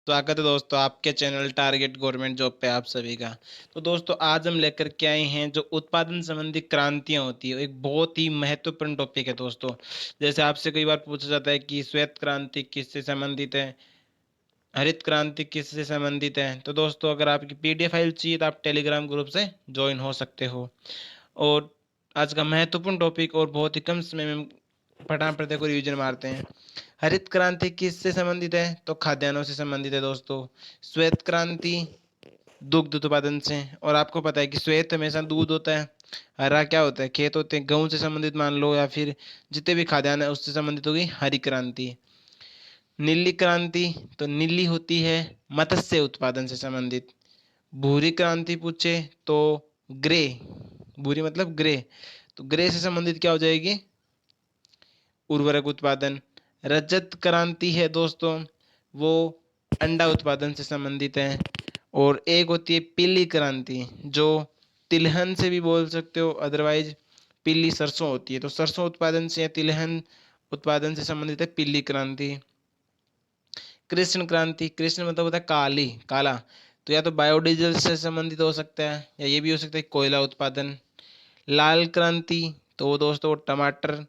स्वागत है दोस्तों आपके चैनल टारगेट गवर्नमेंट जॉब पे आप सभी का। तो दोस्तों आज हम लेकर के आए हैं जो उत्पादन संबंधी क्रांतियां होती है, एक बहुत ही महत्वपूर्ण टॉपिक है दोस्तों। जैसे आपसे कई बार पूछा जाता है कि श्वेत क्रांति किससे संबंधित है, हरित क्रांति किससे संबंधित है। तो दोस्तों अगर आपकी पीडीएफ फाइल चाहिए तो आप टेलीग्राम ग्रुप से ज्वाइन हो सकते हो। और आज का महत्वपूर्ण टॉपिक और बहुत ही कम समय में फटाफट देखो रिवीजन मारते हैं। हरित क्रांति किससे संबंधित है, तो खाद्यान्नों से संबंधित है दोस्तों। श्वेत क्रांति दुग्ध उत्पादन से, और आपको पता है कि श्वेत हमेशा दूध होता है, हरा क्या होता है, खेत होते हैं, गेहूं से संबंधित मान लो, या फिर जितने भी खाद्यान्न है उससे संबंधित होगी हरी क्रांति। नीली क्रांति, तो नीली होती है मत्स्य उत्पादन से संबंधित। भूरी क्रांति पूछे तो ग्रे, भूरी मतलब ग्रे, तो ग्रे से संबंधित क्या हो जाएगी, उर्वरक उत्पादन। रजत क्रांति है दोस्तों, वो अंडा उत्पादन से संबंधित है। और एक होती है पीली क्रांति, जो तिलहन से भी बोल सकते हो, अदरवाइज पीली सरसों होती है, तो सरसों उत्पादन से या तिलहन उत्पादन से संबंधित है पीली क्रांति। कृष्ण क्रांति, कृष्ण मतलब होता है काली, काला, तो या तो बायोडीजल से संबंधित हो सकता है या ये भी हो सकता है कोयला उत्पादन। लाल क्रांति, तो वो दोस्तों टमाटर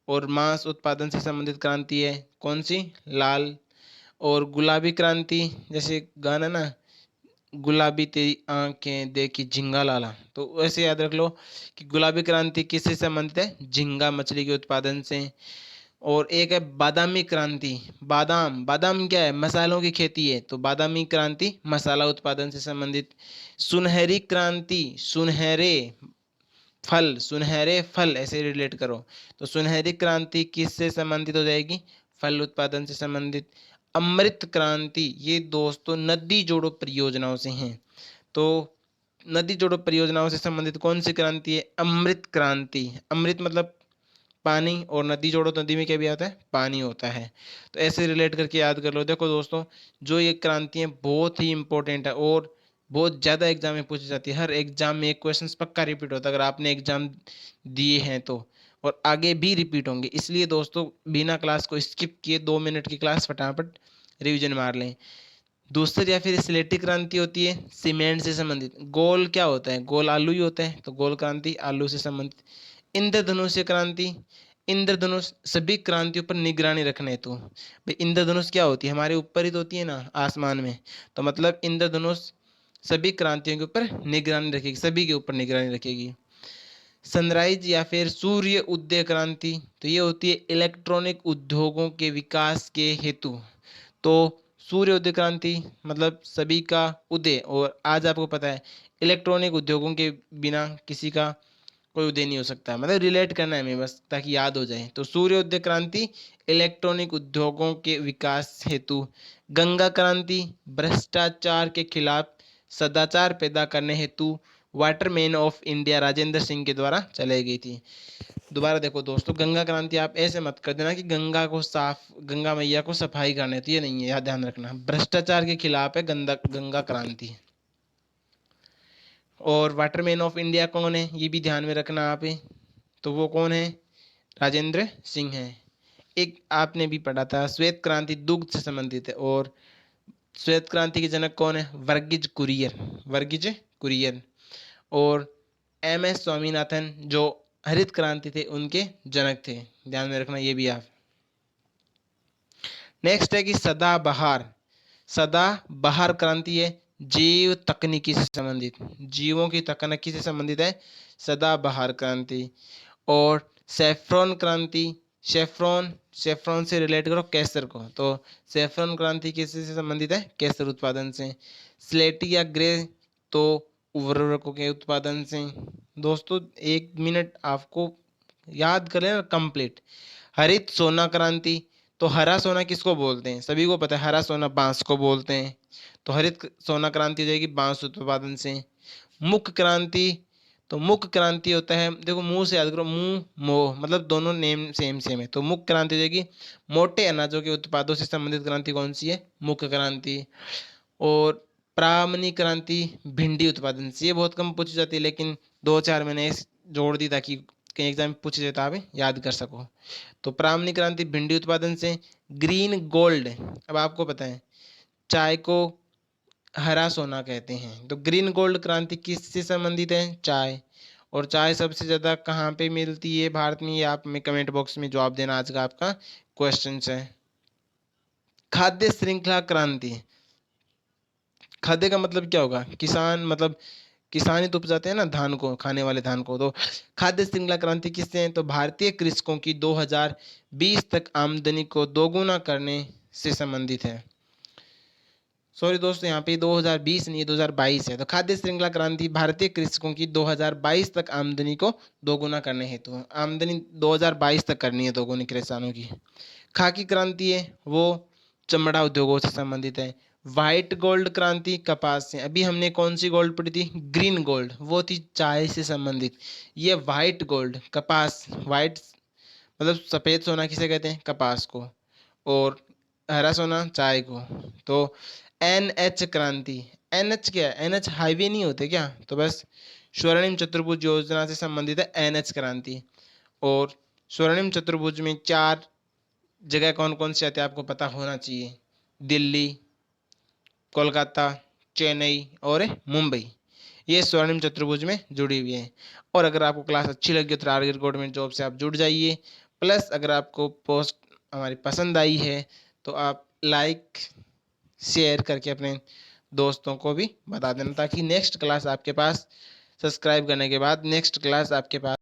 और मांस उत्पादन से संबंधित क्रांति है, कौन सी, लाल। और गुलाबी क्रांति, जैसे गाना ना, गुलाबी तेरी आंखें देखी झिंगा लाला, तो वैसे याद रख लो कि गुलाबी क्रांति किससे संबंधित है, झिंगा मछली के उत्पादन से। और एक है बादामी क्रांति, बादाम, बादाम क्या है, मसालों की खेती है, तो बादामी क्रांति मसाला उत्पादन से संबंधित। सुनहरी क्रांति, सुनहरे फल, सुनहरे फल ऐसे रिलेट करो, तो सुनहरी क्रांति किससे संबंधित हो जाएगी, फल उत्पादन से संबंधित। अमृत क्रांति, ये दोस्तों नदी जोड़ो परियोजनाओं से हैं, तो नदी जोड़ो परियोजनाओं से संबंधित कौन सी क्रांति है, अमृत क्रांति। अमृत मतलब पानी, और नदी जोड़ो, तो नदी में क्या भी आता है, पानी होता है, तो ऐसे रिलेट करके याद कर लो। देखो दोस्तों, जो ये क्रांतियाँ बहुत ही इंपॉर्टेंट है और बहुत ज़्यादा एग्जाम में पूछी जाती है, हर एग्जाम में एक क्वेश्चन पक्का रिपीट होता है अगर आपने एग्जाम दिए हैं तो, और आगे भी रिपीट होंगे। इसलिए दोस्तों बिना क्लास को स्किप किए 2 मिनट की क्लास फटाफट रिविजन मार लें। दूसरी या फिर स्लेटी क्रांति होती है सीमेंट से संबंधित। गोल क्या होता है, गोल आलू ही होता है, तो गोल क्रांति आलू से संबंधित। इंद्रधनुष क्रांति, इंद्रधनुष सभी क्रांतियों पर निगरानी रखने हेतु। भाई इंद्रधनुष क्या होती है, हमारे ऊपर ही तो होती है ना, आसमान में, तो मतलब इंद्रधनुष सभी क्रांतियों के ऊपर निगरानी रखेगी, सभी के ऊपर निगरानी रखेगी। सनराइज या फिर सूर्य उदय क्रांति, तो ये होती है इलेक्ट्रॉनिक उद्योगों के विकास के हेतु। तो सूर्य उदय क्रांति मतलब सभी का उदय, और आज आपको पता है इलेक्ट्रॉनिक उद्योगों के बिना किसी का कोई उदय नहीं हो सकता, मतलब रिलेट करना है हमें बस ताकि याद हो जाए। तो सूर्योदय क्रांति इलेक्ट्रॉनिक उद्योगों के विकास हेतु। गंगा क्रांति भ्रष्टाचार के खिलाफ सदाचार पैदा करने हेतु Waterman of India Rajendra Singh के द्वारा चलाई गई थी। दोबारा देखो दोस्तों, गंगा क्रांति आप ऐसे मत कर देना कि गंगा को साफ, गंगा मैया को सफाई करने, तो ये नहीं है, याद ध्यान रखना, भ्रष्टाचार के खिलाफ है गंगा गंगा क्रांति। और वाटरमैन ऑफ इंडिया कौन है, ये भी ध्यान में रखना आप, तो वो कौन है, राजेंद्र सिंह है। एक आपने भी पढ़ा था श्वेत क्रांति दुग्ध से संबंधित है, और श्वेत क्रांति के जनक कौन है, वर्गीज कुरियन, वर्गीज कुरियन। और एम एस स्वामीनाथन जो हरित क्रांति थे उनके जनक थे, ध्यान में रखना ये भी आप। नेक्स्ट है कि सदाबहार, सदाबहार क्रांति है जीव तकनीकी से संबंधित, जीवों की तकनीकी से संबंधित है सदाबहार क्रांति। और सेफ्रॉन क्रांति, सेफ्रॉन, सेफ्रॉन से रिलेट करो केसर को, तो सेफ्रॉन क्रांति किससे से संबंधित है, केसर उत्पादन से। स्लेटी या ग्रे, तो उर्वरकों के उत्पादन से। दोस्तों 1 मिनट आपको याद कर लेना कंप्लीट। हरित सोना क्रांति, तो हरा सोना किसको बोलते हैं, सभी को पता है, हरा सोना बांस को बोलते हैं, तो हरित सोना क्रांति हो जाएगी बांस उत्पादन से। मुख्य क्रांति, तो मुख्य क्रांति होता है, देखो मुंह से याद करो, मुंह मोह मतलब दोनों नेम सेम सेम है, तो मुख्य क्रांति हो जाएगी मोटे अनाजों के उत्पादों से संबंधित क्रांति कौन सी है, मुख्य क्रांति। और प्रामणी क्रांति भिंडी उत्पादन से, ये बहुत कम पूछी जाती है लेकिन 2-4 मैंने जोड़ दी ताकि कहीं एग्जाम में पूछे जाए तो आप याद कर सको। तो प्रामणी क्रांति भिंडी उत्पादन से। ग्रीन गोल्ड, अब आपको पता है चाय को हरा सोना कहते हैं। तो ग्रीन गोल्ड क्रांति किससे संबंधित है? चाय। और चाय सबसे ज़्यादा कहाँ पे मिलती है भारत में? ये आप में कमेंट बॉक्स में जवाब देना, आज का आपका क्वेश्चन है। खाद्य श्रृंखला क्रांति, खाद्य का मतलब क्या होगा? किसान, मतलब किसान ही तो उपजाते हैं ना धान को, खाने वाले धान को। तो खाद्य श्रृंखला क्रांति किससे है? तो भारतीय कृषकों की 2020 तक आमदनी को दोगुना करने से संबंधित है। सॉरी दोस्तों, यहाँ पे 2020 नहीं, 2022 है। तो खाद्य श्रृंखला क्रांति भारतीय कृषकों की 2022 तक आमदनी को दोगुना करने हेतु, आमदनी 2022 तक करनी है दोगुनी किसानों की। खाकी क्रांति है वो चमड़ा उद्योगों से संबंधित है। व्हाइट गोल्ड क्रांति कपास से। अभी हमने कौन सी गोल्ड पढ़ी थी? ग्रीन गोल्ड, वो थी चाय से संबंधित। ये व्हाइट गोल्ड कपास, व्हाइट मतलब सफ़ेद सोना किसे कहते हैं? कपास को। और हरा सोना चाय को। तो NH क्रांति, NH क्या है? NH हाईवे नहीं होते क्या? तो बस स्वर्णिम चतुर्भुज योजना से संबंधित है NH क्रांति। और स्वर्णिम चतुर्भुज में 4 जगह कौन कौन से आते हैं आपको पता होना चाहिए? दिल्ली, कोलकाता, चेन्नई और मुंबई। ये स्वर्णिम चतुर्भुज में जुड़ी हुई है। और अगर आपको क्लास अच्छी लगी तो टारगेट गवर्नमेंट जॉब से आप जुड़ जाइए। प्लस अगर आपको पोस्ट हमारी पसंद आई है तो आप लाइक शेयर करके अपने दोस्तों को भी बता देना, ताकि नेक्स्ट क्लास आपके पास, सब्सक्राइब करने के बाद नेक्स्ट क्लास आपके पास